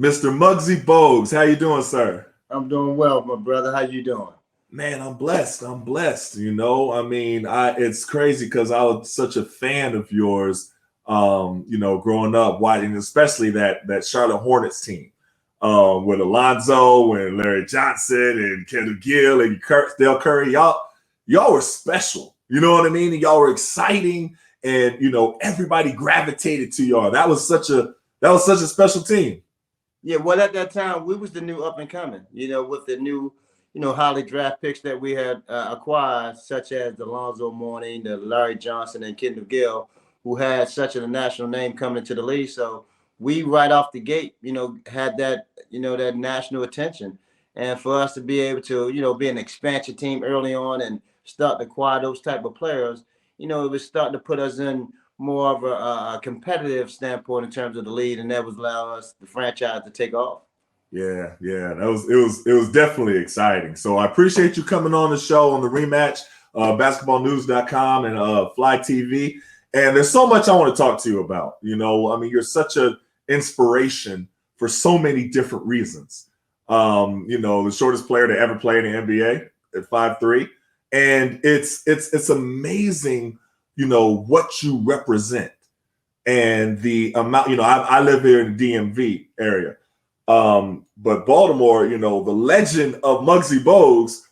Mr. Muggsy Bogues. How you doing, sir? I'm doing well, my brother. How you doing? Man, I'm blessed. I'm blessed. It's crazy because I was such a fan of yours, growing up, watching especially that Charlotte Hornets team with Alonzo and Larry Johnson and Kendall Gill and Dale Curry. Y'all were special. You know what I mean? And y'all were exciting, and everybody gravitated to y'all. That was such a special team. Yeah, well, at that time, we was the new up and coming, with the new, highly draft picks that we had acquired, such as the Alonzo Mourning, the Larry Johnson, and Kendall Gill, who had such a national name coming into the league. So we right off the gate, had that, that national attention. And for us to be able to, be an expansion team early on and start to acquire those type of players, it was starting to put us in more of a competitive standpoint in terms of the lead, and that was allow us the franchise to take off. Yeah. It was definitely exciting. So I appreciate you coming on the show on the Rematch, basketballnews.com and Fly TV. And there's so much I want to talk to you about. You're such an inspiration for so many different reasons. The shortest player to ever play in the NBA at 5'3". And it's amazing, what you represent and the amount, I live here in the DMV area. But Baltimore, the legend of Muggsy Bogues,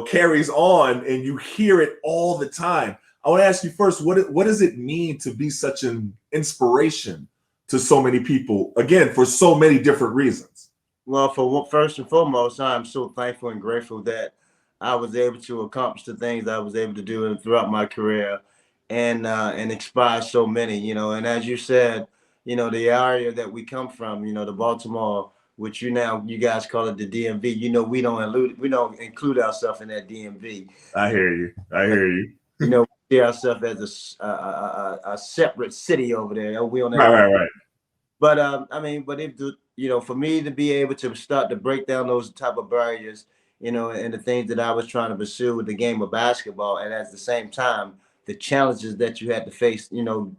carries on, and you hear it all the time. I want to ask you first, what does it mean to be such an inspiration to so many people, again, for so many different reasons? Well, first and foremost, I'm so thankful and grateful that I was able to accomplish the things I was able to do throughout my career, and inspire so many. And as you said, the area that we come from, the Baltimore, which you guys call it the DMV. We don't include ourselves in that DMV. I hear you. We see ourselves as a separate city over there. We on that. Right. But for me to be able to start to break down those type of barriers, and the things that I was trying to pursue with the game of basketball, and at the same time, the challenges that you had to face,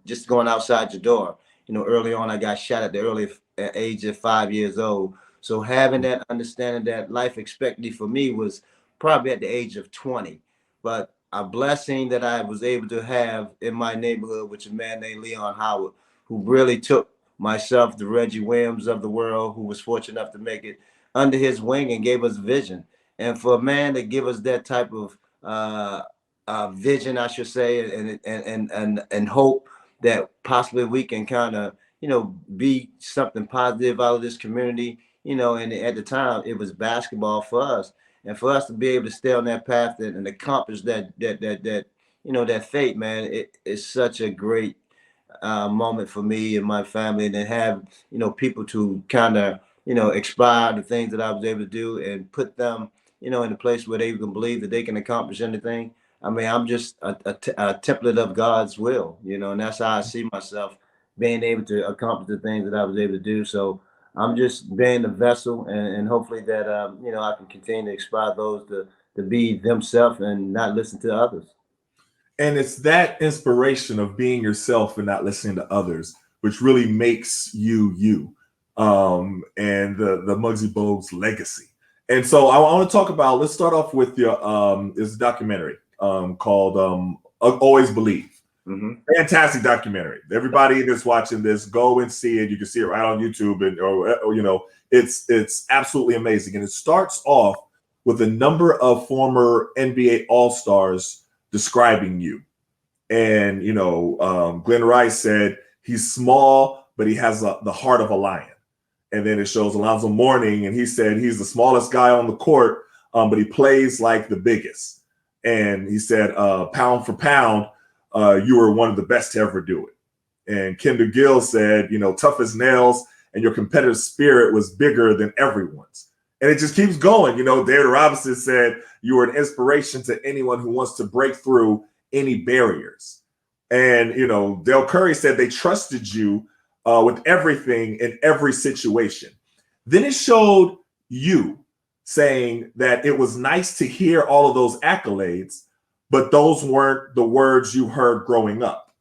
just going outside your door. Early on, I got shot at the early age of 5 years old. So having that understanding that life expectancy for me was probably at the age of 20. But a blessing that I was able to have in my neighborhood, which is a man named Leon Howard, who really took myself, the Reggie Williams of the world, who was fortunate enough to make it under his wing and gave us vision. And for a man to give us that type of vision, I should say, and hope that possibly we can kind of, be something positive out of this community, and at the time it was basketball for us. And for us to be able to stay on that path and accomplish that fate, man, it is such a great moment for me and my family, and then have people to kind of inspire the things that I was able to do and put them in a place where they can believe that they can accomplish anything. I mean, I'm just a template of God's will, and that's how I see myself being able to accomplish the things that I was able to do. So I'm just being the vessel, and hopefully that I can continue to inspire those to be themselves and not listen to others. And it's that inspiration of being yourself and not listening to others, which really makes you. And the Muggsy Bogues legacy. And so I want to talk about, let's start off with your this documentary called Always Believe. Mm-hmm. Fantastic documentary. Everybody that's watching this, go and see it. You can see it right on YouTube, and it's absolutely amazing. And it starts off with a number of former NBA All-Stars describing you. And Glenn Rice said he's small, but he has the heart of a lion. And then it shows Alonzo Mourning, and he said he's the smallest guy on the court, but he plays like the biggest. And he said, pound for pound, you were one of the best to ever do it. And Kendall Gill said, tough as nails, and your competitive spirit was bigger than everyone's. And it just keeps going. David Robinson said you were an inspiration to anyone who wants to break through any barriers. And, Dale Curry said they trusted you with everything in every situation. Then it showed you saying that it was nice to hear all of those accolades, but those weren't the words you heard growing up.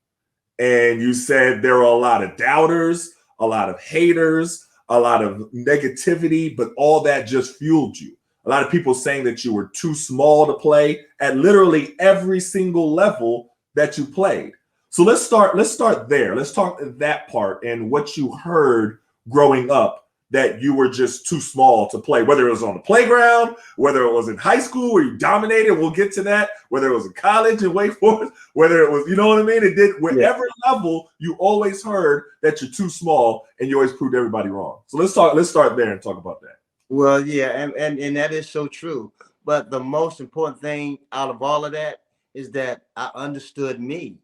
And you said there were a lot of doubters, a lot of haters, a lot of negativity, but all that just fueled you. A lot of people saying that you were too small to play at literally every single level that you played. So let's start there. Let's talk that part and what you heard growing up, that you were just too small to play, whether it was on the playground, whether it was in high school where you dominated, we'll get to that, whether it was in college in Wake Forest, whether it was, you know what I mean? It did, wherever level, you always heard that you're too small and you always proved everybody wrong. So let's start there and talk about that. Well, yeah, and that is so true. But the most important thing out of all of that is that I understood me,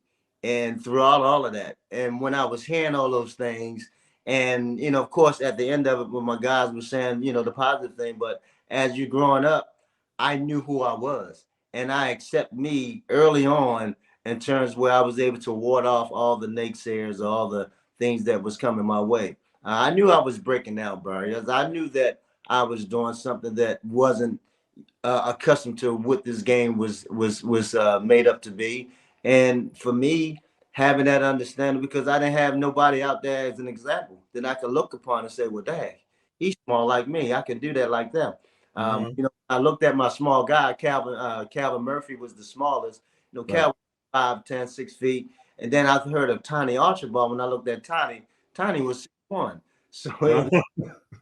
and throughout all of that, and when I was hearing all those things, and of course, at the end of it, when my guys were saying, the positive thing, but as you're growing up, I knew who I was, and I accept me early on in terms where I was able to ward off all the naysayers, all the things that was coming my way. I knew I was breaking down barriers. I knew that I was doing something that wasn't accustomed to what this game was made up to be. And for me, having that understanding, because I didn't have nobody out there as an example that I could look upon and say, well, dang, he's small like me. I could do that like them. I looked at my small guy, Calvin Murphy was the smallest. Calvin 5'10", 6 feet. And then I heard of Tiny Archibald. When I looked at Tiny was 6'1". So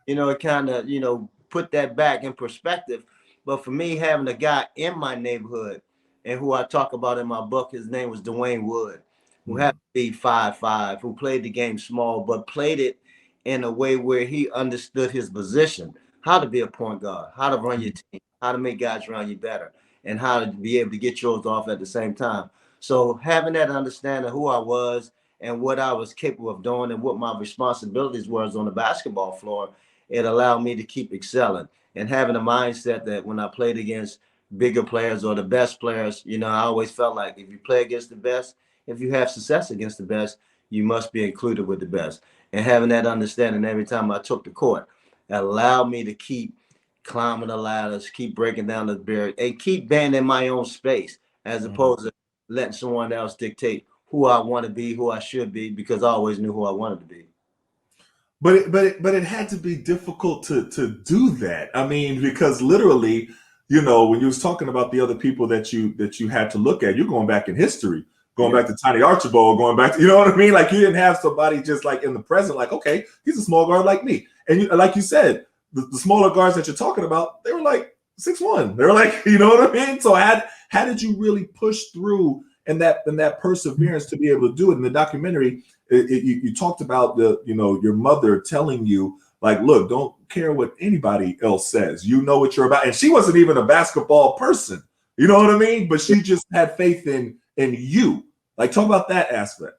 it kind of, put that back in perspective. But for me, having a guy in my neighborhood, and who I talk about in my book, his name was Dwayne Wood, who happened to be 5'5", who played the game small, but played it in a way where he understood his position, how to be a point guard, how to run your team, how to make guys around you better, and how to be able to get yours off at the same time. So having that understanding of who I was and what I was capable of doing and what my responsibilities was on the basketball floor, it allowed me to keep excelling and having a mindset that when I played against bigger players or the best players, I always felt like if you play against the best, if you have success against the best, you must be included with the best. And having that understanding every time I took the court allowed me to keep climbing the ladders, keep breaking down the barrier, and keep being in my own space as opposed to letting someone else dictate who I want to be, who I should be, because I always knew who I wanted to be. But it had to be difficult to do that. I mean, because literally, when you was talking about the other people that you had to look at, you're going back in history, going back to Tiny Archibald, going back to, you know what I mean? Like you didn't have somebody just like in the present, like, okay, he's a small guard like me. And like you said, the smaller guards that you're talking about, they were like 6'1". They were like, you know what I mean? So how did you really push through and that perseverance to be able to do it? In the documentary, you talked about your mother telling you, like, look, don't care what anybody else says. You know what you're about. And she wasn't even a basketball person. You know what I mean? But she just had faith in you. Like, talk about that aspect.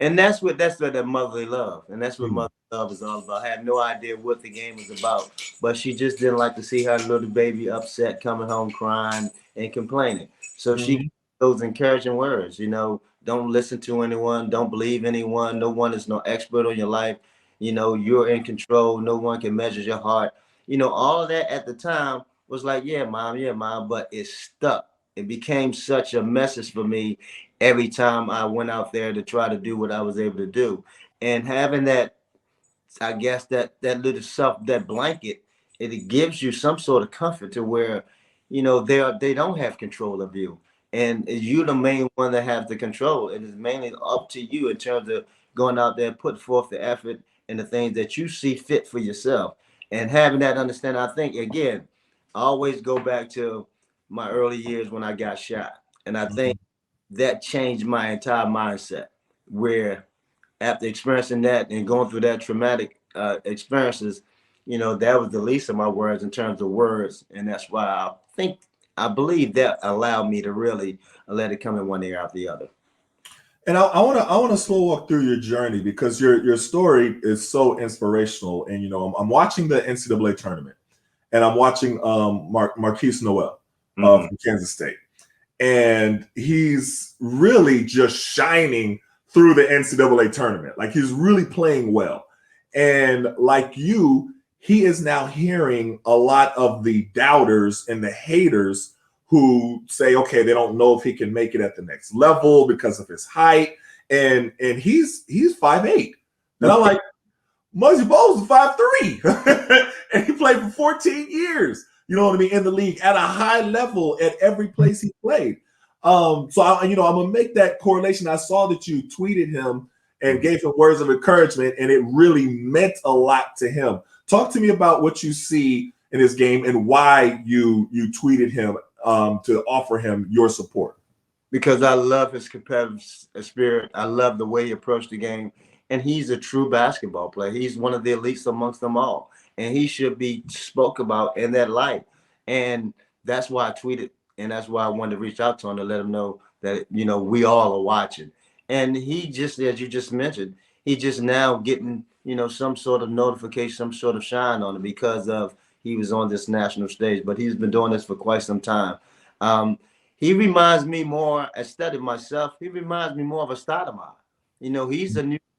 And that's what that motherly love. And that's what motherly love is all about. I had no idea what the game was about, but she just didn't like to see her little baby upset, coming home crying and complaining. So she those encouraging words, don't listen to anyone, don't believe anyone. No one is no expert on your life. You're in control. No one can measure your heart. All of that at the time was like, yeah, mom, but it stuck. It became such a message for me every time I went out there to try to do what I was able to do. And having that, I guess that little that blanket, it gives you some sort of comfort to where, they don't have control of you. And you the main one that has the control. It is mainly up to you in terms of going out there, put forth the effort and the things that you see fit for yourself. And having that understanding, I think, again, I always go back to my early years when I got shot. And I think that changed my entire mindset, where after experiencing that and going through that traumatic experiences, that was the least of my words in terms of words. And that's why I believe that allowed me to really let it come in one ear out the other. And I want to slow walk through your journey, because your story is so inspirational. And I'm watching the NCAA tournament, and I'm watching Markquis Nowell from Kansas State, and he's really just shining through the NCAA tournament. Like, he's really playing well. And like you, he is now hearing a lot of the doubters and the haters who say, okay, they don't know if he can make it at the next level because of his height. And he's 5'8". And I'm like, Muggsy Bogues was 5'3", and he played for 14 years. You know what I mean, in the league at a high level at every place he played. So I'm gonna make that correlation. I saw that you tweeted him and gave him words of encouragement, and it really meant a lot to him. Talk to me about what you see in his game and why you tweeted him to offer him your support. Because I love his competitive spirit. I love the way he approached the game. And he's a true basketball player. He's one of the elites amongst them all. And he should be spoke about in that light. And that's why I tweeted. And that's why I wanted to reach out to him to let him know that, we all are watching. And he just, as you just mentioned, he just now getting, some sort of notification, some sort of shine on it because of he was on this national stage. But he's been doing this for quite some time. He reminds me more, instead of myself, he reminds me more of a Stoudemire.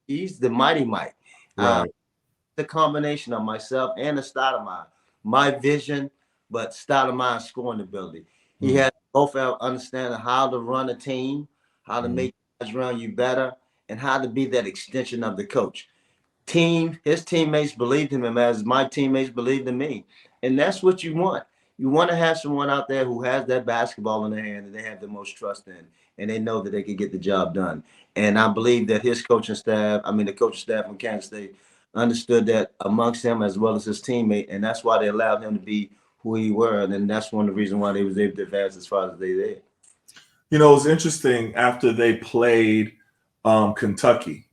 He's the Mighty Mike. Right. The combination of myself and the Stoudemire. My vision, but Stoudemire's scoring ability. He has both understanding how to run a team, how to make guys around you better, and how to be that extension of the coach. His teammates believed in him as my teammates believed in me. And that's what you want. You want to have someone out there who has that basketball in their hand and they have the most trust in, and they know that they can get the job done. And I believe that his coaching staff, the coaching staff from Kansas State, understood that amongst him as well as his teammate, and that's why they allowed him to be who he were. And that's one of the reasons why they was able to advance as far as they did. It was interesting after they played Kentucky.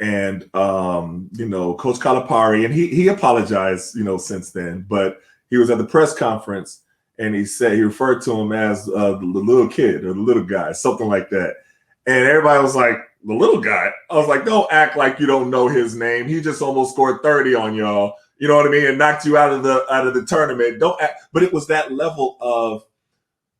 And Coach Calipari, and he apologized, since then, but he was at the press conference and he referred to him as the little kid or the little guy, something like that. And everybody was like, the little guy. I was like, don't act like you don't know his name. He just almost scored 30 on y'all. You know what I mean? And knocked you out of the tournament. Don't act. But it was that level of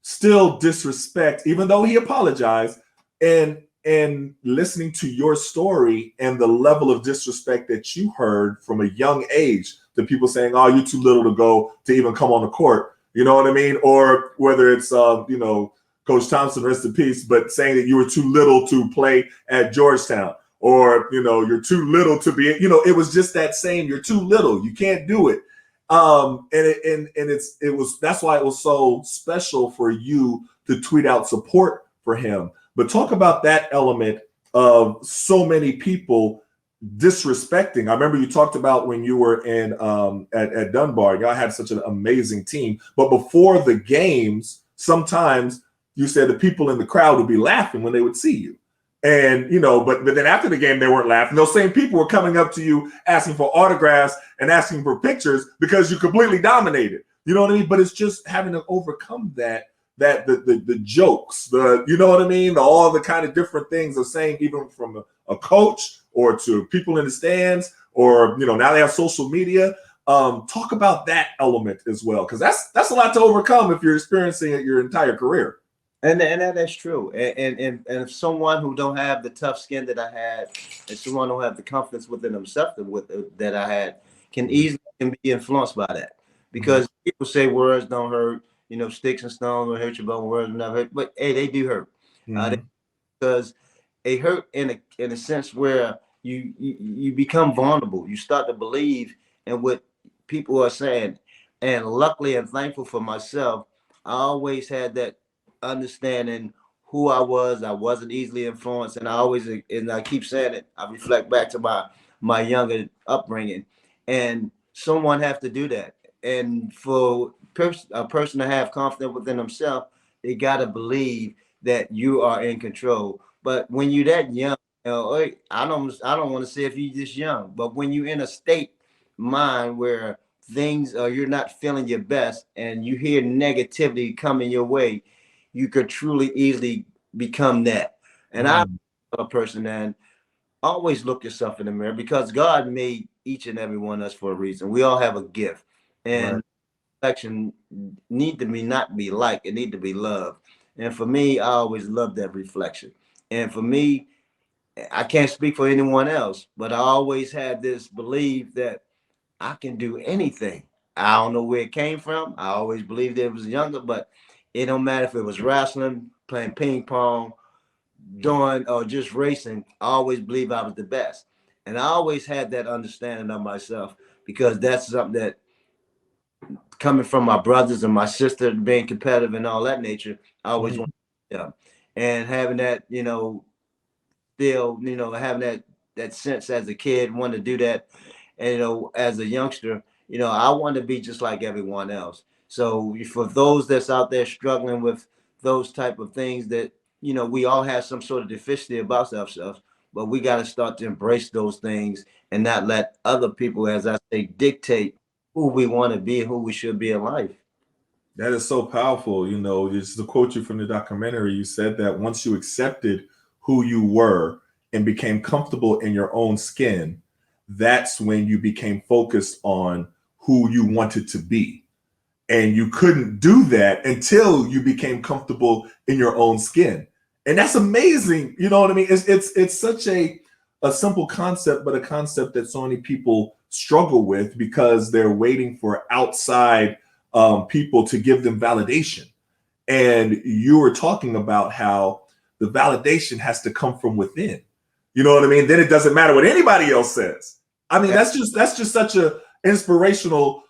still disrespect, even though he apologized. And listening to your story and the level of disrespect that you heard from a young age, to people saying, "Oh, you're too little to go to even come on the court," you know what I mean? Or whether it's Coach Thompson, rest in peace, but saying that you were too little to play at Georgetown, or you're too little to be, it was just that same, you're too little, you can't do it. That's why it was so special for you to tweet out support for him. But talk about that element of so many people disrespecting. I remember you talked about when you were in at Dunbar, y'all had such an amazing team. But before the games, sometimes you said the people in the crowd would be laughing when they would see you. And, but then after the game, they weren't laughing. Those same people were coming up to you asking for autographs and asking for pictures because you completely dominated. You know what I mean? But it's just having to overcome that the jokes, you know what I mean? All the kind of different things of saying, even from a coach or to people in the stands, or, now they have social media. Talk about that element as well, because that's a lot to overcome if you're experiencing it your entire career. And that's true. And if someone who don't have the tough skin that I had, and someone who have the confidence within themselves that I had, can easily be influenced by that. Because people say words don't hurt, sticks and stones will hurt your bone, words will never hurt. But hey, they do hurt. Because they hurt in a sense where you become vulnerable. You start to believe in what people are saying. And luckily and thankful for myself, I always had that understanding who I was. I wasn't easily influenced, and I keep saying it, I reflect back to my younger upbringing, and someone have to do that. And for a person to have confidence within themselves, they got to believe that you are in control. But when you're that young, I don't want to say if you're this young, but when you're in a state mind where things you're not feeling your best and you hear negativity coming your way, you could truly easily become that. And I'm a person that always look yourself in the mirror, because God made each and every one of us for a reason. We all have a gift, and reflection need to not be like, it need to be love. And for me, I always love that reflection. And for me, I can't speak for anyone else, but I always had this belief that I can do anything. I don't know where it came from. I always believed it was younger, but it don't matter if it was wrestling, playing ping pong, doing, or just racing. I always believed I was the best. And I always had that understanding of myself because that's something that coming from my brothers and my sister being competitive and all that nature, I always Mhm. wanted to, and having that, still, having that sense as a kid, wanting to do that, and as a youngster, I want to be just like everyone else. So for those that's out there struggling with those type of things that we all have some sort of deficiency about ourselves, but we got to start to embrace those things and not let other people, as I say, dictate who we want to be and who we should be in life. That is so powerful. Just to quote you from the documentary, you said that once you accepted who you were and became comfortable in your own skin, that's when you became focused on who you wanted to be. And you couldn't do that until you became comfortable in your own skin. And that's amazing. You know what I mean? It's such a simple concept, but a concept that so many people struggle with because they're waiting for outside people to give them validation. And you were talking about how the validation has to come from within. You know what I mean? Then it doesn't matter what anybody else says. I mean, that's just such a inspirational,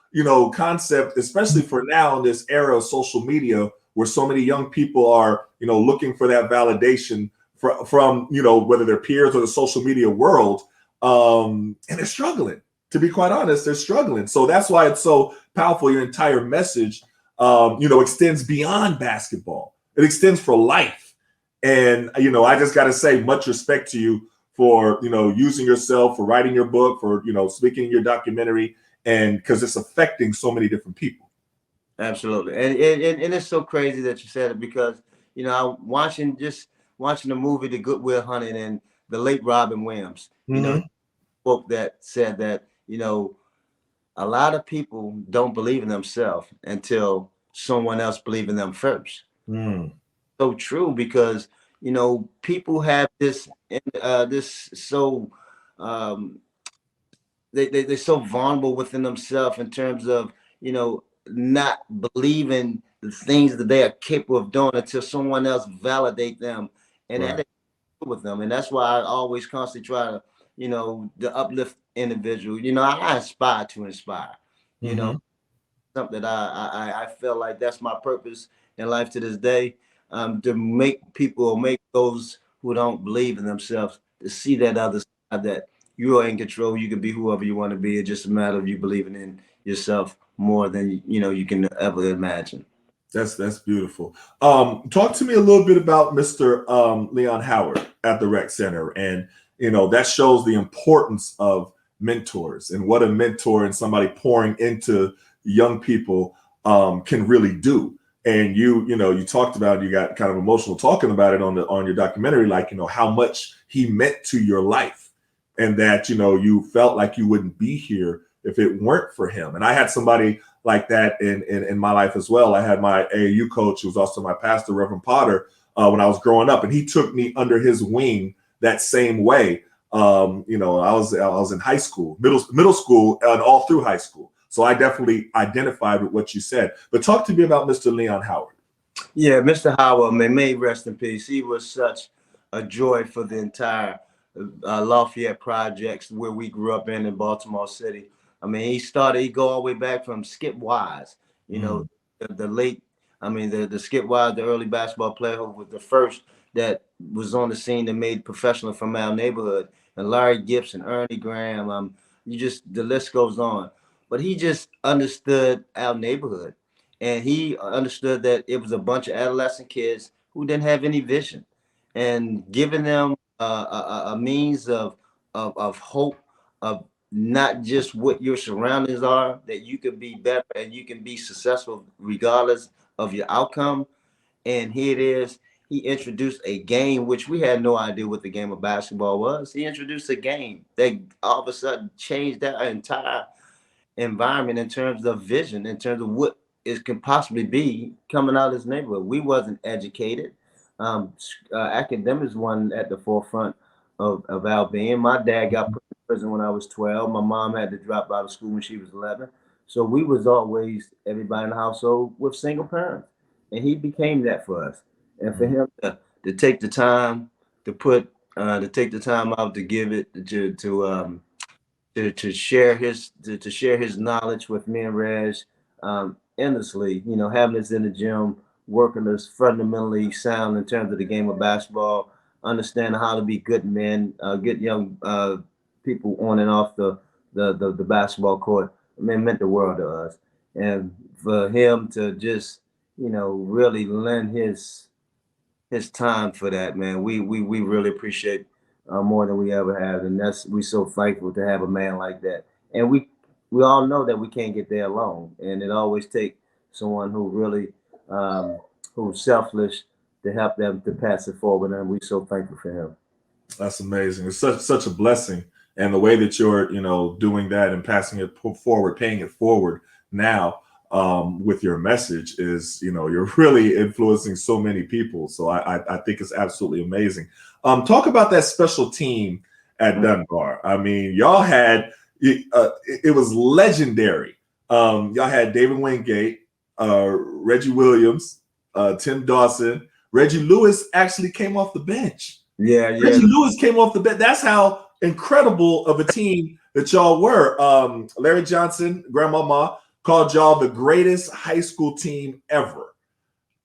concept, especially for now in this era of social media where so many young people are, looking for that validation from whether their peers or the social media world. And they're struggling. To be quite honest, they're struggling. So that's why it's so powerful. Your entire message, extends beyond basketball. It extends for life. And I just got to say, much respect to you for using yourself, for writing your book, for speaking your documentary, and because it's affecting so many different people. Absolutely, and it's so crazy that you said it because I'm watching the movie The Good Will Hunting and the late Robin Williams. Mm-hmm. Spoke that said that a lot of people don't believe in themselves until someone else believes in them first. Mm. So true because people have this so um, they're so vulnerable within themselves in terms of not believing the things that they are capable of doing until someone else validate them, and that Right. is with them. And that's why I always constantly try to to uplift individual. I aspire to inspire. you know Mm-hmm. Something that I feel like that's my purpose in life to this day, to make people or make those who don't believe in themselves to see that other side, that you are in control. You can be whoever you want to be. It's just a matter of you believing in yourself more than you can ever imagine. That's beautiful. Talk to me a little bit about Mr. Leon Howard at the Rec Center, and that shows the importance of mentors and what a mentor and somebody pouring into young people can really do. And you talked about, you got kind of emotional talking about it on your documentary, like how much he meant to your life, and that you felt like you wouldn't be here if it weren't for him. And I had somebody like that in my life as well. I had my AAU coach, who was also my pastor, Reverend Potter, when I was growing up, and he took me under his wing that same way. I was in high school, middle school, and all through high school. So I definitely identified with what you said. But talk to me about Mr. Leon Howard. Yeah, Mr. Howard, may rest in peace. He was such a joy for the entire Lafayette projects where we grew up in Baltimore City. I mean, he go all the way back from Skip Wise, Mm, the late, the Skip Wise, the early basketball player who was the first that was on the scene that made professional from our neighborhood, and Larry Gibson, Ernie Graham, the list goes on. But he just understood our neighborhood, and he understood that it was a bunch of adolescent kids who didn't have any vision, and giving them a means of hope, of not just what your surroundings are, that you can be better and you can be successful regardless of your outcome. And here it is. He introduced a game which we had no idea what the game of basketball was. He introduced a game that all of a sudden changed that entire environment in terms of vision, in terms of what it can possibly be coming out of this neighborhood. We wasn't educated. Academics wasn't at the forefront of our being. My dad got put in prison when I was 12. My mom had to drop out of school when she was 11. So we was always, everybody in the household, with single parents. And he became that for us. And for mm, him to take the time to put to take the time out to give it to share his knowledge with me and Reg endlessly. You know, having us in the gym, working us fundamentally sound in terms of the game of basketball, understanding how to be good men, good young people on and off the basketball court. I mean, it meant the world to us. And for him to just, really lend his time for that, man. We really appreciate more than we ever have, and we so thankful to have a man like that. And we all know that we can't get there alone, and it always takes someone who really who's selfless to help them to pass it forward, and we so thankful for him. That's amazing. It's such a blessing, and the way that you're doing that and passing it forward, paying it forward now with your message is you're really influencing so many people. So I think it's absolutely amazing. Talk about that special team at Dunbar. I mean, y'all had it was legendary. Y'all had David Wingate, Reggie Williams, Tim Dawson. Reggie Lewis actually came off the bench. Yeah. Reggie Lewis came off the bench. That's how incredible of a team that y'all were. Larry Johnson, Grandmama, called y'all the greatest high school team ever.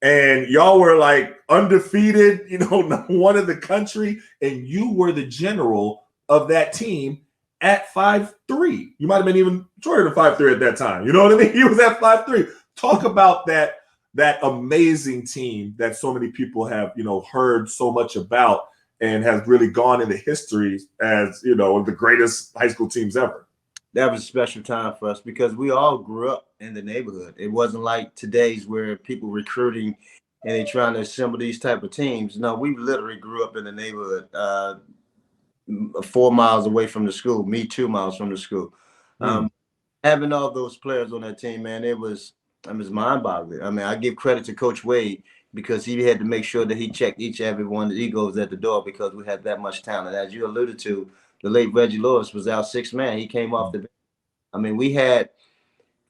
And y'all were like undefeated, number one in the country. And you were the general of that team at 5'3". You might have been even shorter than 5'3" at that time. You know what I mean? He was at 5'3". Talk about that amazing team that so many people have, heard so much about and has really gone into history as, one of the greatest high school teams ever. That was a special time for us because we all grew up in the neighborhood. It wasn't like today's where people recruiting and they trying to assemble these type of teams. No, we literally grew up in the neighborhood, 4 miles away from the school, me 2 miles from the school. Having all those players on that team, man, it was mind-boggling. I mean, I give credit to Coach Wade because he had to make sure that he checked each and every one of the egos at the door because we had that much talent. As you alluded to, the late Reggie Lewis was our sixth man. He came off the bench. I mean, we had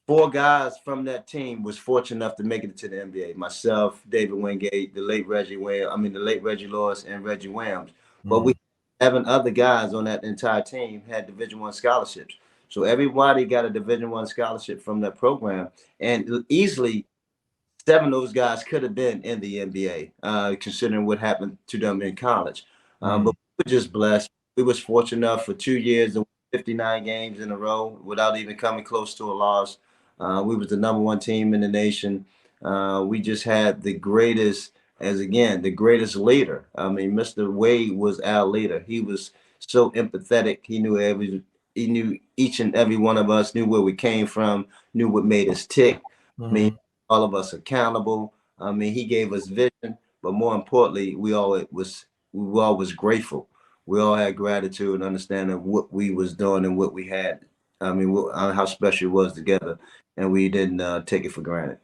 4 guys from that team was fortunate enough to make it to the NBA. Myself, David Wingate, the late Reggie Lewis and Reggie Williams. But we having other guys on that entire team had Division I scholarships. So everybody got a Division I scholarship from that program. And easily 7 of those guys could have been in the NBA, considering what happened to them in college. But we were just blessed. We was fortunate enough for 2 years to win 59 games in a row without even coming close to a loss. We was the number 1 team in the nation. We just had the greatest leader. I mean, Mr. Wade was our leader. He was so empathetic. He knew each and every one of us, knew where we came from, knew what made us tick. I mean, all of us accountable. I mean, he gave us vision, but more importantly, we all was grateful. We all had gratitude and understanding of what we was doing and what we had. I mean, how special it was together, and we didn't take it for granted.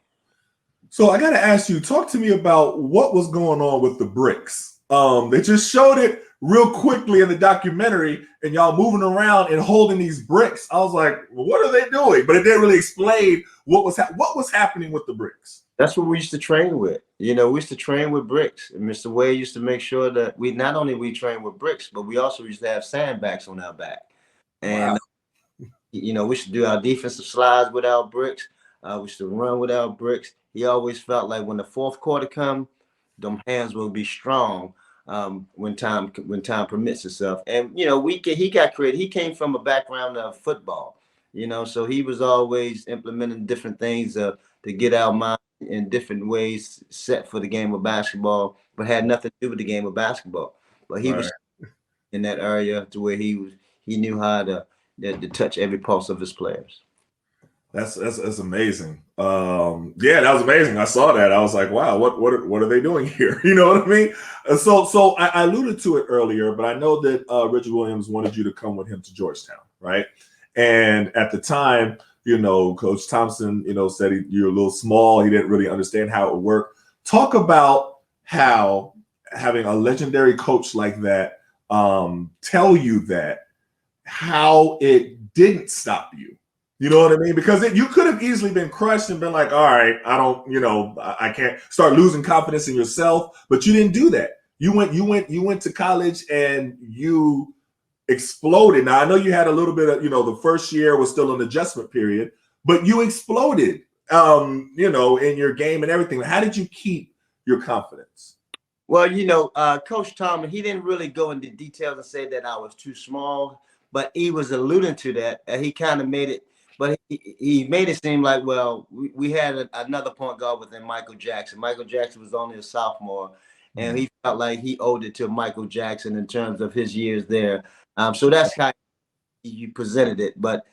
So I got to ask you, talk to me about what was going on with the bricks. They just showed it real quickly in the documentary, and y'all moving around and holding these bricks. I was like, well, what are they doing? But it didn't really explain what was happening with the bricks. That's what we used to train with. We used to train with bricks. And Mr. Wade used to make sure that we not only train with bricks, but we also used to have sandbags on our back. And, we used to do our defensive slides with our bricks. We used to run with our bricks. He always felt like when the fourth quarter come, them hands will be strong when time permits itself. And, he got creative. He came from a background of football, so he was always implementing different things to get our mind in different ways set for the game of basketball, but had nothing to do with the game of basketball. But he was in that area to where he knew how to touch every pulse of his players. That's amazing. That was amazing. I saw that. I was like, wow, what are they doing here? You know what I mean? So I alluded to it earlier, but I know that Reggie Williams wanted you to come with him to Georgetown, right? And at the time, Coach Thompson, said you're a little small. He didn't really understand how it would work. Talk about how having a legendary coach like that tell you that, how it didn't stop you. You know what I mean? Because you could have easily been crushed and been like, all right, I can't start losing confidence in yourself. But you didn't do that. You went to college and you exploded. Now I know you had a little bit of, the first year was still an adjustment period, but you exploded, in your game and everything. How did you keep your confidence? Well, Coach Thomas, he didn't really go into details and say that I was too small, but he was alluding to that. He kind of made it, but he made it seem like, well, we had another point guard within Michael Jackson. Michael Jackson was only a sophomore, and he felt like he owed it to Michael Jackson in terms of his years there. So that's how you presented it. But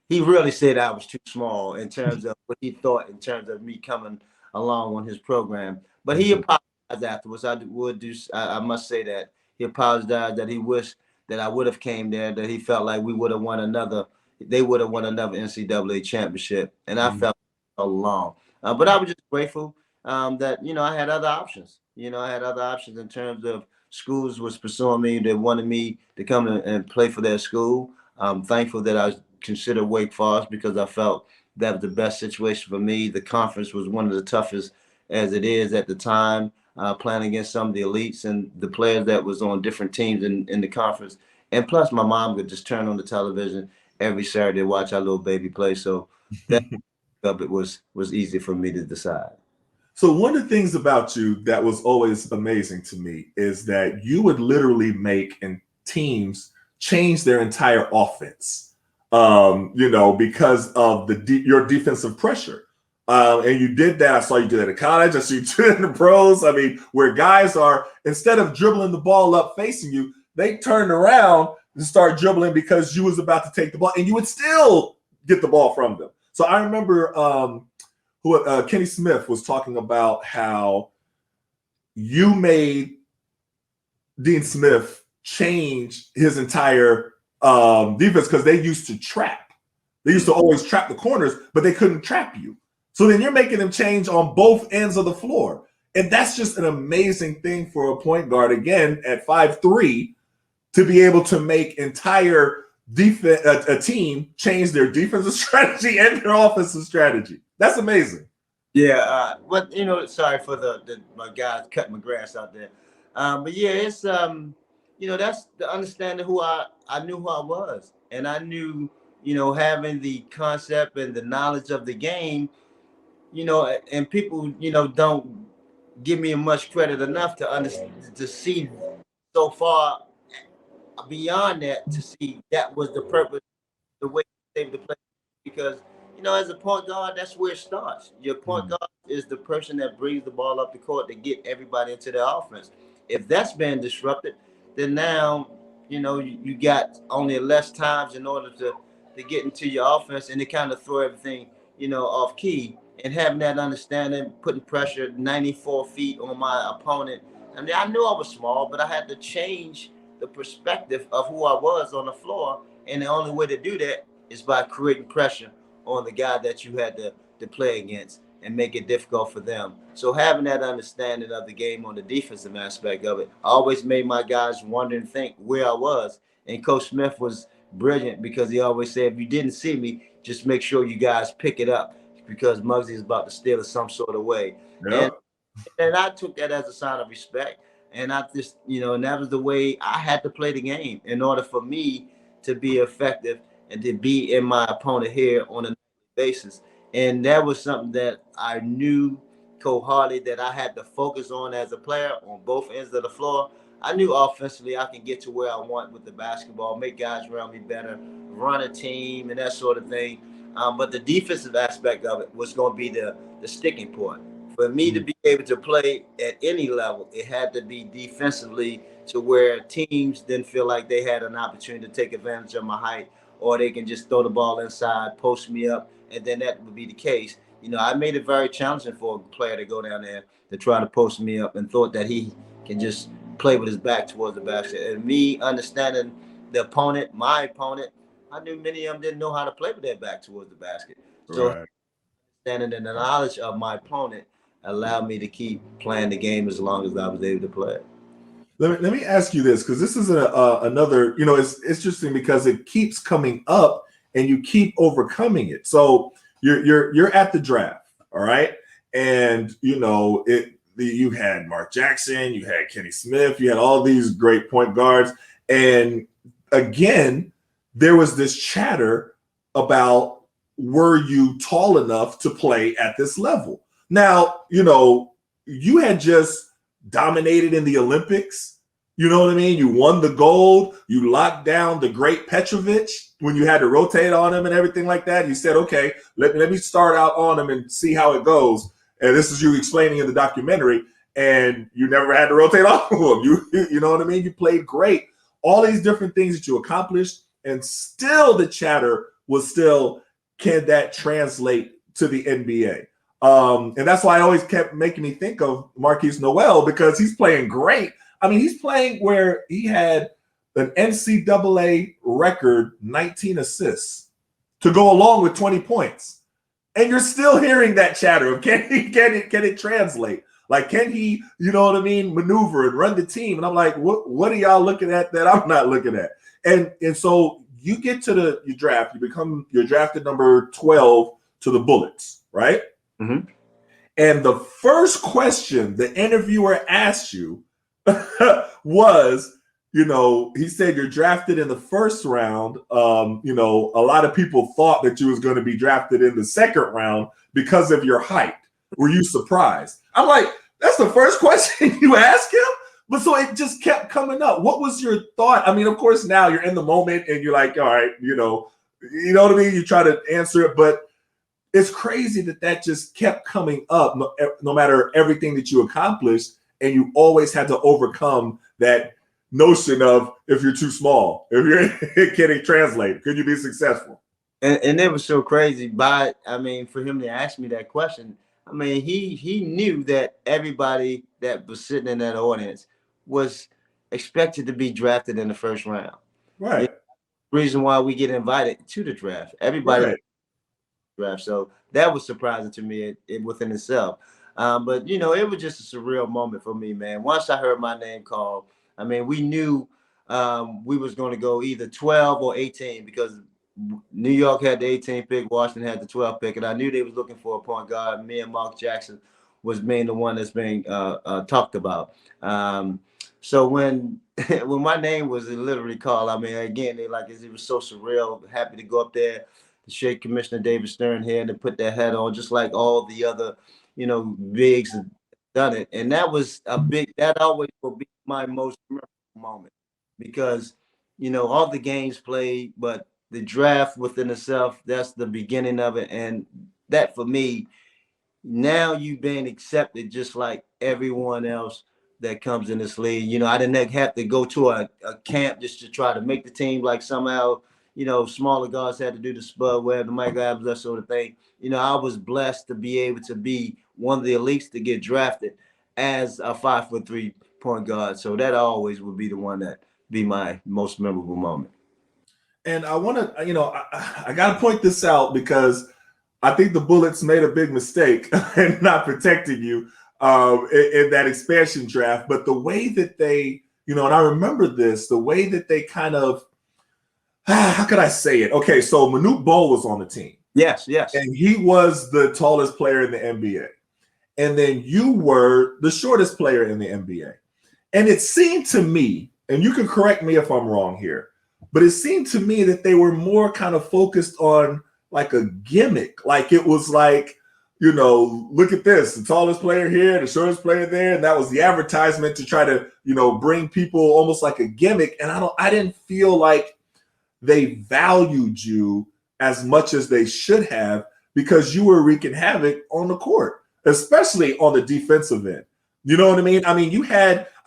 he really said I was too small in terms of what he thought in terms of me coming along on his program. But he apologized afterwards. I must say that he apologized that he wished that I would have came there, that he felt like they would have won another NCAA championship. And I felt along. But I was just grateful that, I had other options. I had other options in terms of schools was pursuing me. They wanted me to come and play for their school. I'm thankful that I considered Wake Forest because I felt that was the best situation for me. The conference was one of the toughest as it is at the time, playing against some of the elites and the players that was on different teams in the conference. And plus, my mom could just turn on the television every Saturday to watch our little baby play. So that of it was easy for me to decide. So one of the things about you that was always amazing to me is that you would literally make teams change their entire offense, because of your defensive pressure. And you did that. I saw you do that in college. I saw you do it in the pros. I mean, where guys are, instead of dribbling the ball up facing you, they turned around and start dribbling because you was about to take the ball, and you would still get the ball from them. So I remember Kenny Smith was talking about how you made Dean Smith change his entire defense because they used to trap. They used to always trap the corners, but they couldn't trap you. So then you're making them change on both ends of the floor. And that's just an amazing thing for a point guard, again, at 5'3", to be able to make entire a team change their defensive strategy and their offensive strategy. That's amazing. Yeah, but sorry for my guys cutting my grass out there. But yeah, it's that's the understanding who I knew who I was, and I knew having the concept and the knowledge of the game, and people don't give me much credit enough to understand, to see so far beyond that, to see that was the purpose, the way they to play. Because as a point guard, that's where it starts. Your point guard is the person that brings the ball up the court to get everybody into the offense. If that's been disrupted, then now you got only less times in order to get into your offense, and to kind of throw everything off key. And having that understanding, putting pressure 94 feet on my opponent. I mean, I knew I was small, but I had to change the perspective of who I was on the floor. And the only way to do that is by creating pressure on the guy that you had to play against and make it difficult for them. So having that understanding of the game on the defensive aspect of it always made my guys wonder and think where I was. And Coach Smith was brilliant because he always said, if you didn't see me, just make sure you guys pick it up because Muggsy is about to steal it some sort of way. Yeah. And I took that as a sign of respect. And I just, and that was the way I had to play the game in order for me to be effective and to be in my opponent here on a basis. And that was something that I knew cold-hearted that I had to focus on as a player on both ends of the floor. I knew offensively I can get to where I want with the basketball, make guys around me better, run a team, and that sort of thing. But the defensive aspect of it was going to be the sticking point. For me to be able to play at any level, it had to be defensively to where teams didn't feel like they had an opportunity to take advantage of my height, or they can just throw the ball inside, post me up, and then that would be the case. I made it very challenging for a player to go down there to try to post me up and thought that he can just play with his back towards the basket. And me understanding the opponent, my opponent, I knew many of them didn't know how to play with their back towards the basket. So Right. understanding and the knowledge of my opponent allowed me to keep playing the game as long as I was able to play it. Let me ask you this, because this is another, it's interesting because it keeps coming up and you keep overcoming it. So you're at the draft, all right, and you had Mark Jackson, you had Kenny Smith, you had all these great point guards. And again, there was this chatter about, were you tall enough to play at this level? Now, you had just dominated in the Olympics. You know what I mean? You won the gold. You locked down the great Petrovic when you had to rotate on him and everything like that. You said, okay, let me start out on him and see how it goes. And this is you explaining in the documentary. And you never had to rotate off of him. You know what I mean? You played great. All these different things that you accomplished. And still the chatter was still, can that translate to the NBA? And that's why I always kept making me think of Markquis Nowell, because he's playing great. I mean, he's playing where he had an NCAA record 19 assists to go along with 20 points. And you're still hearing that chatter of, can it translate? Like, can he, maneuver and run the team? And I'm like, what are y'all looking at that I'm not looking at? And so you get to your draft, you're drafted number 12 to the Bullets, right? Mm-hmm. And the first question the interviewer asked you was, he said you're drafted in the first round. A lot of people thought that you was going to be drafted in the second round because of your height. Were you surprised? I'm like, that's the first question you ask him? But so it just kept coming up. What was your thought? I mean, of course, now you're in the moment and you're like, all right, you know what I mean? You try to answer it, but it's crazy that just kept coming up no matter everything that you accomplished. And you always had to overcome that notion of, if you're too small, can it translate? Could you be successful? And it was so crazy. For him to ask me that question, he knew that everybody that was sitting in that audience was expected to be drafted in the first round. Right. Reason why we get invited to the draft. Everybody right. Draft. So that was surprising to me within itself. But it was just a surreal moment for me, man. Once I heard my name called, we knew we was going to go either 12 or 18, because New York had the 18th pick, Washington had the 12th pick, and I knew they was looking for a point guard. Me and Mark Jackson was being the one that's being talked about. So when when my name was literally called, again, it was so surreal. Happy to go up there to shake Commissioner David Stern hand and put that hat on, just like all the other, bigs have done it. And that was that always will be my most memorable moment, because, all the games played, but the draft within itself, that's the beginning of it. And that, for me, now you've been accepted just like everyone else that comes in this league. I didn't have to go to a camp just to try to make the team, like somehow, smaller guys had to do the Spud Webb, the Mike Adams, that sort of thing. I was blessed to be able to be one of the elites to get drafted as a 5'3" point guard. So that always would be the one that be my most memorable moment. And I want to, I got to point this out, because I think the Bullets made a big mistake in not protecting you in that expansion draft. But the way that they, and I remember this, the way that they kind of, how could I say it? Okay, so Manute Bol was on the team. Yes. And he was the tallest player in the NBA. And then you were the shortest player in the NBA. And it seemed to me, and you can correct me if I'm wrong here, but it seemed to me that they were more kind of focused on like a gimmick. Like it was like, look at this, the tallest player here, the shortest player there. And that was the advertisement to try to, bring people almost like a gimmick. And I didn't feel like they valued you as much as they should have, because you were wreaking havoc on the court, especially on the defensive end. You know what I mean? I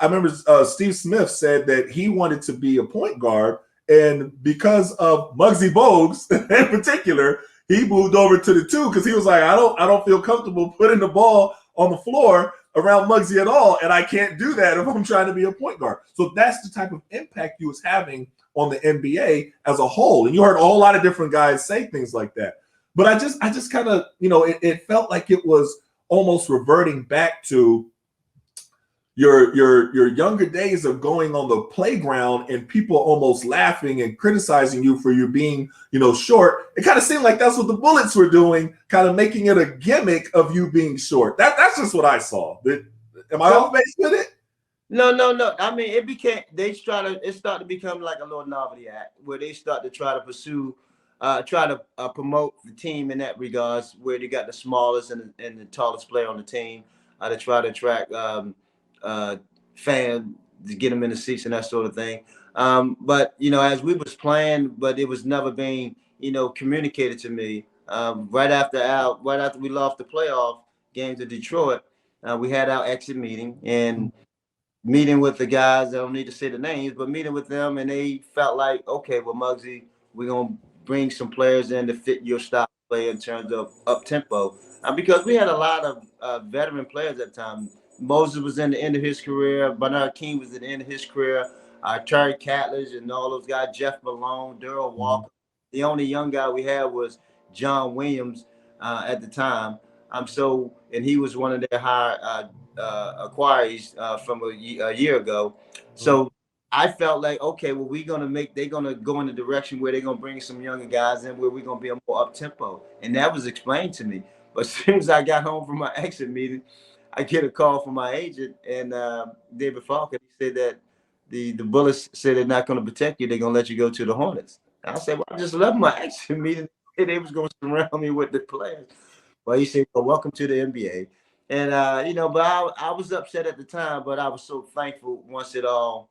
remember Steve Smith said that he wanted to be a point guard, and because of Muggsy Bogues in particular, he moved over to the 2, because he was like, I don't feel comfortable putting the ball on the floor around Muggsy at all, and I can't do that if I'm trying to be a point guard. So that's the type of impact he was having on the NBA as a whole. And you heard a whole lot of different guys say things like that. But I just kind of, it felt like it was almost reverting back to your younger days of going on the playground and people almost laughing and criticizing you for you being, short. It kind of seemed like that's what the Bullets were doing, kind of making it a gimmick of you being short. That's just what I saw. Am I off base with it? No. I mean, it started to become like a little novelty act where they start to try to pursue, try to promote the team in that regards, where they got the smallest and the tallest player on the team, to try to attract fans to get them in the seats and that sort of thing. But as we was playing, but it was never being communicated to me. Right after we lost the playoff game to Detroit, we had our exit meeting and meeting with the guys. I don't need to say the names, but meeting with them, and they felt like, okay, well, Muggsy, we're gonna bring some players in to fit your style of play in terms of up tempo, because we had a lot of veteran players at the time. Moses was in the end of his career. Bernard King was at the end of his career. Terry Catlidge and all those guys, Jeff Malone, Daryl Walker. The only young guy we had was John Williams at the time. And he was one of their high acquirees from a year ago. So I felt like, okay, well, they're gonna go in the direction where they're gonna bring some younger guys in, where we're gonna be a more up tempo, and that was explained to me. But as soon as I got home from my exit meeting, I get a call from my agent and David Falk. He said that the Bullets said they're not going to protect you; they're going to let you go to the Hornets. I said, well, I just left my exit meeting. They was going to surround me with the players. Well, he said, well, welcome to the NBA. And, but I was upset at the time, but I was so thankful once it all,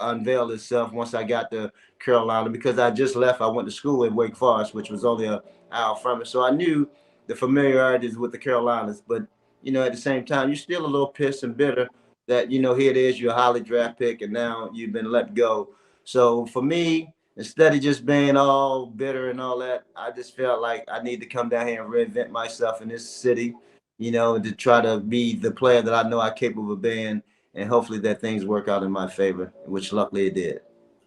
unveiled itself, once I got to Carolina, because I just left. I went to school in Wake Forest, which was only an hour from it. So I knew the familiarities with the Carolinas, but, at the same time, you're still a little pissed and bitter that, here it is, you're a highly draft pick, and now you've been let go. So for me, instead of just being all bitter and all that, I just felt like I need to come down here and reinvent myself in this city, to try to be the player that I know I'm capable of being, and hopefully that things work out in my favor, which luckily it did.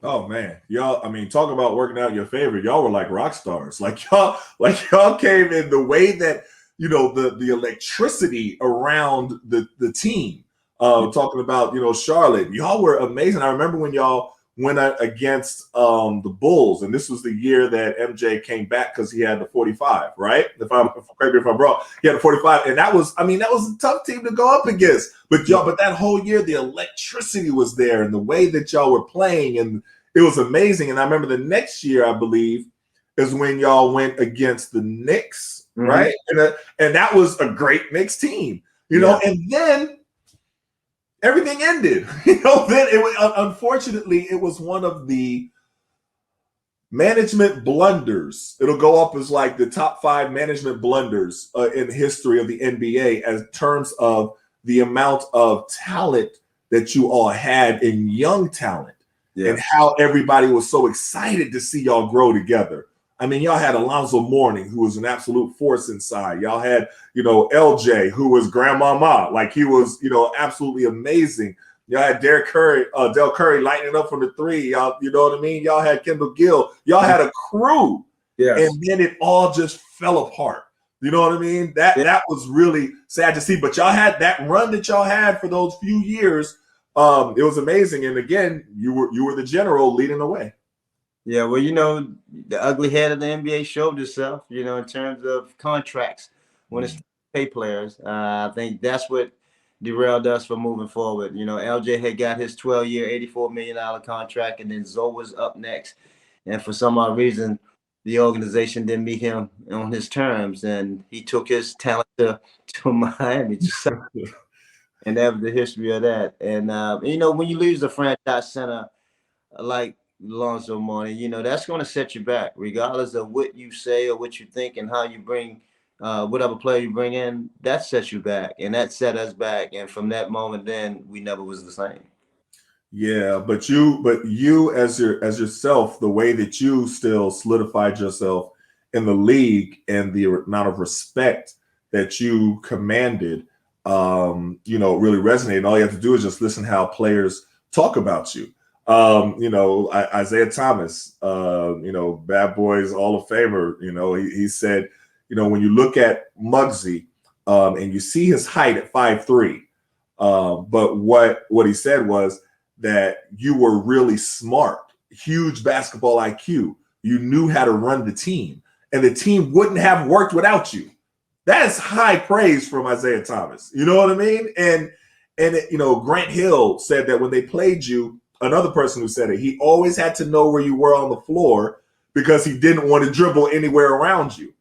Oh man, y'all! I mean, talk about working out in your favor. Y'all were like rock stars. Y'all came in the way that the electricity around the team. Talking about Charlotte, y'all were amazing. I remember when y'all went against the Bulls, and this was the year that MJ came back because he had the 45, right? Correct me if I'm wrong, he had the 45, and that was a tough team to go up against. But that whole year, the electricity was there, and the way that y'all were playing, and it was amazing. And I remember the next year, I believe, is when y'all went against the Knicks, right? And that was a great Knicks team, and then everything ended. Then it was, unfortunately, it was one of the management blunders. It'll go up as like the top 5 management blunders in the history of the NBA, as terms of the amount of talent that you all had in young talent, and how everybody was so excited to see y'all grow together. I mean, y'all had Alonzo Mourning, who was an absolute force inside. Y'all had, LJ, who was grandmama. Like, he was, absolutely amazing. Y'all had Del Curry lighting up from the 3. Y'all, you know what I mean? Y'all had Kendall Gill. Y'all had a crew. Yes. And then it all just fell apart. You know what I mean? That was really sad to see. But y'all had that run that y'all had for those few years. It was amazing. And again, you were the general leading the way. Yeah, well, the ugly head of the NBA showed itself, in terms of contracts when it's pay players. I think that's what derailed us from moving forward. LJ had got his 12-year, $84 million contract, and then Zoe was up next. And for some odd reason, the organization didn't meet him on his terms, and he took his talent to Miami. And that was the history of that. And, when you lose a franchise center like Lonzo Mourning, that's going to set you back, regardless of what you say or what you think and how you bring whatever player you bring in. That sets you back, and that set us back. And from that moment, then we never was the same. Yeah, but you as yourself, the way that you still solidified yourself in the league and the amount of respect that you commanded, really resonated. All you have to do is just listen how players talk about you. Isaiah Thomas, Bad Boys Hall of Famer, he said, when you look at Muggsy and you see his height at 5'3", but what he said was that you were really smart, huge basketball IQ. You knew how to run the team, and the team wouldn't have worked without you. That is high praise from Isaiah Thomas. You know what I mean? And And Grant Hill said that when they played you, another person who said it, he always had to know where you were on the floor because he didn't want to dribble anywhere around you.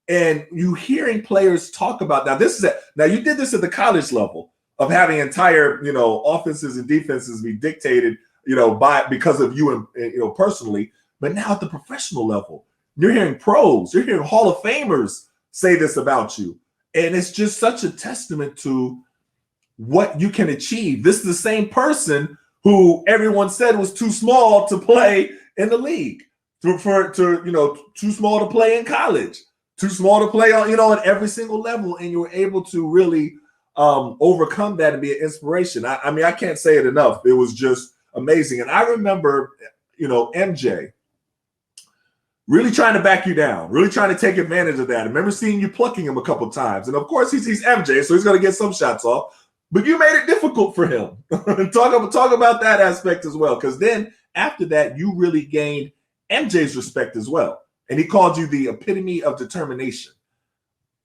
And you hearing players talk about now you did this at the college level of having entire offenses and defenses be dictated because of you and personally, but now at the professional level, you're hearing pros, you're hearing Hall of Famers say this about you, and it's just such a testament to what you can achieve. This is the same person who everyone said was too small to play in the league, too small to play in college, too small to play on at every single level, and you were able to really overcome that and be an inspiration. I mean, I can't say it enough. It was just amazing. And I remember, MJ really trying to back you down, really trying to take advantage of that. I remember seeing you plucking him a couple times. And of course, he's MJ, so he's going to get some shots off. But you made it difficult for him. Talk about that aspect as well, because then after that, you really gained MJ's respect as well, and he called you the epitome of determination.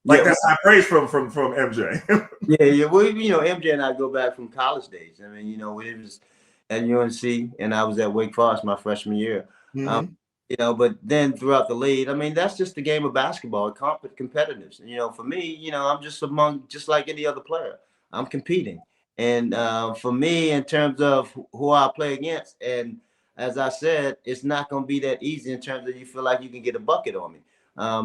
That's high praise from MJ. Yeah. Well, MJ and I go back from college days. I mean, we was at UNC, and I was at Wake Forest my freshman year. Mm-hmm. But then throughout the league, I mean, that's just the game of basketball, competitiveness. For me, I'm just like any other player. I'm competing. And for me, in terms of who I play against, and as I said, it's not going to be that easy in terms of you feel like you can get a bucket on me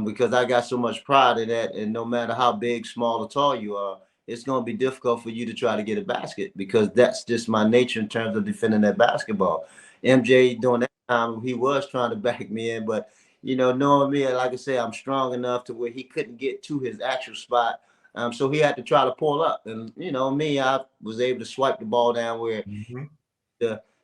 because I got so much pride in that. And no matter how big, small, or tall you are, it's going to be difficult for you to try to get a basket because that's just my nature in terms of defending that basketball. MJ during that time, he was trying to back me in, but knowing me, like I said, I'm strong enough to where he couldn't get to his actual spot. So he had to try to pull up, and me, I was able to swipe the ball down where Mm-hmm.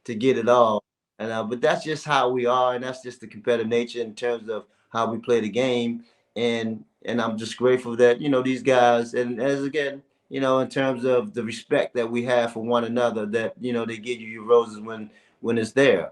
to get it all. And but that's just how we are, and that's just the competitive nature in terms of how we play the game. And I'm just grateful that these guys, and as again, in terms of the respect that we have for one another, that they give you your roses when it's there.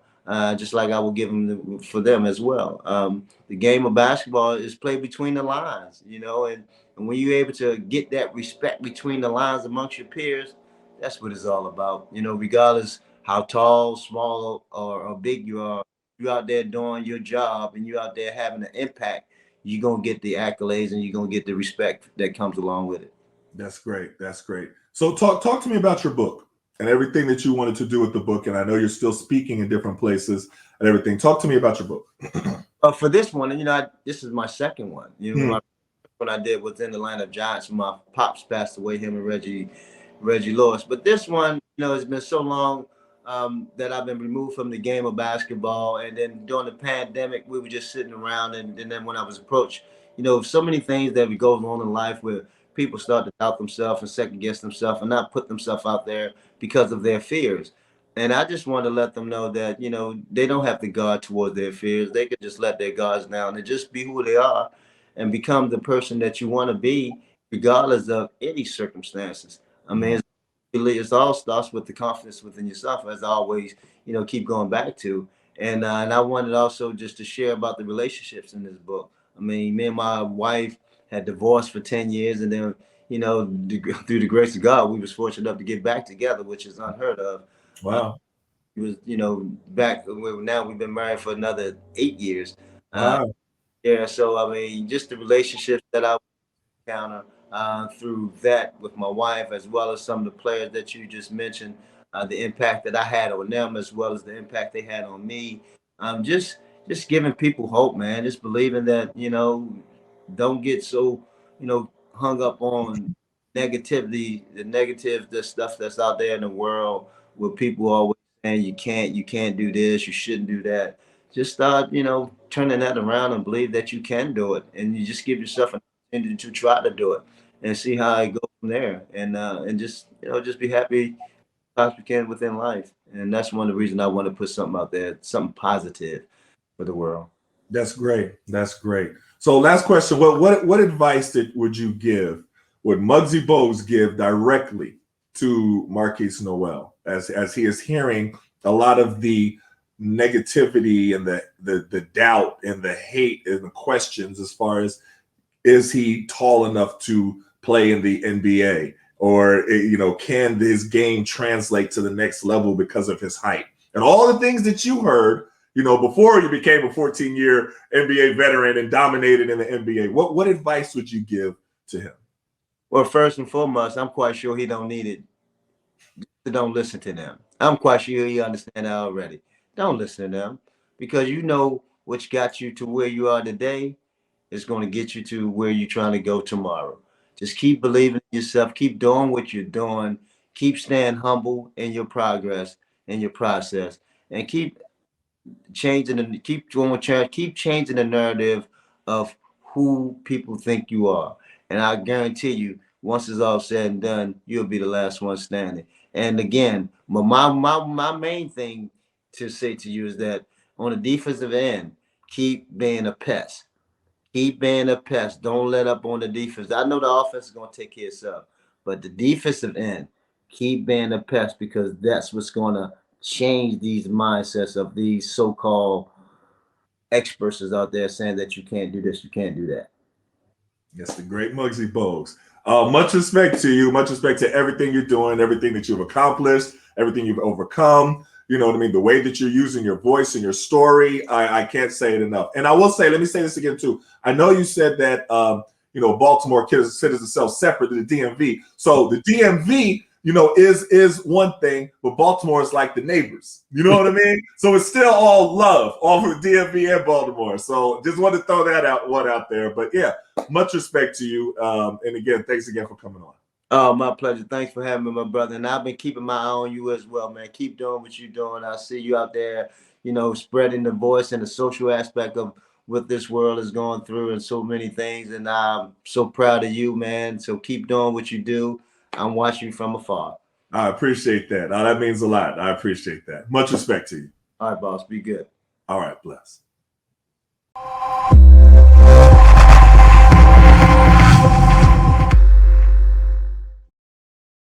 Just like I will give them for them as well. The game of basketball is played between the lines, and when you're able to get that respect between the lines amongst your peers, that's what it's all about. Regardless how tall, small, or big you are, you out there doing your job and you out there having an impact, you're gonna get the accolades and you're gonna get the respect that comes along with it. That's great. That's great. So talk to me about your book and everything that you wanted to do with the book. And I know you're still speaking in different places and everything. Talk to me about your book. For this one, this is my second one. When I did within the line of Giants, my pops passed away, him and Reggie Lewis. But this one, it's been so long that I've been removed from the game of basketball. And then during the pandemic, we were just sitting around. And then when I was approached, so many things that go on in life where people start to doubt themselves and second guess themselves and not put themselves out there because of their fears. And I just want to let them know that, they don't have to guard towards their fears. They could just let their guards down and just be who they are and become the person that you want to be, regardless of any circumstances. I mean, it all starts with the confidence within yourself, as I always, keep going back to. And I wanted also just to share about the relationships in this book. I mean, me and my wife had divorced for 10 years, and then, through the grace of God, we was fortunate enough to get back together, which is unheard of. Wow. It was, back now we've been married for another 8 years. Wow. Yeah, so I mean, just the relationships that I encounter through that with my wife, as well as some of the players that you just mentioned, the impact that I had on them, as well as the impact they had on me. Just giving people hope, man. Just believing that don't get so hung up on negativity, the stuff that's out there in the world, where people always saying you can't do this, you shouldn't do that. Just start, turning that around and believe that you can do it, and you just give yourself an opportunity to try to do it and see how it goes from there, and just just be happy as you can within life. And that's one of the reasons I want to put something out there, something positive for the world. That's great. That's great. So last question. What advice would you give, would Muggsy Bogues give directly to Marquis Nowell as he is hearing a lot of the negativity and the doubt and the hate and the questions as far as, is he tall enough to play in the NBA? or can his game translate to the next level because of his height? And all the things that you heard, before you became a 14-year NBA veteran and dominated in the NBA. What advice would you give to him? Well, first and foremost, I'm quite sure he don't need it. So don't listen to them. I'm quite sure he understand that already. Don't listen to them, because what got you to where you are today is going to get you to where you're trying to go tomorrow. Just keep believing in yourself. Keep doing what you're doing. Keep staying humble in your progress, in your process, and keep keep changing the narrative of who people think you are. And I guarantee you, once it's all said and done, you'll be the last one standing. And again, my main thing to say to you is that on the defensive end, keep being a pest. Keep being a pest. Don't let up on the defense. I know the offense is going to take care of itself, but the defensive end, keep being a pest, because that's what's going to change these mindsets of these so-called experts is out there saying that you can't do this, you can't do that. Yes, the great Muggsy Bogues. Much respect to you. Much respect to everything you're doing, everything that you've accomplished, everything you've overcome. You know what I mean? The way that you're using your voice and your story, I can't say it enough. And I will say, let me say this again too. I know you said that Baltimore considers itself separate to the DMV. So the DMV, is one thing, but Baltimore is like the neighbors. You know what I mean? So it's still all love, all for the DMV and Baltimore. So just wanted to throw that out there. But yeah, much respect to you. And again, thanks again for coming on. Oh, my pleasure. Thanks for having me, my brother. And I've been keeping my eye on you as well, man. Keep doing what you're doing. I see you out there, spreading the voice and the social aspect of what this world is going through and so many things. And I'm so proud of you, man. So keep doing what you do. I'm watching you from afar. I appreciate that. That means a lot. I appreciate that. Much respect to you. All right, boss. Be good. All right, bless.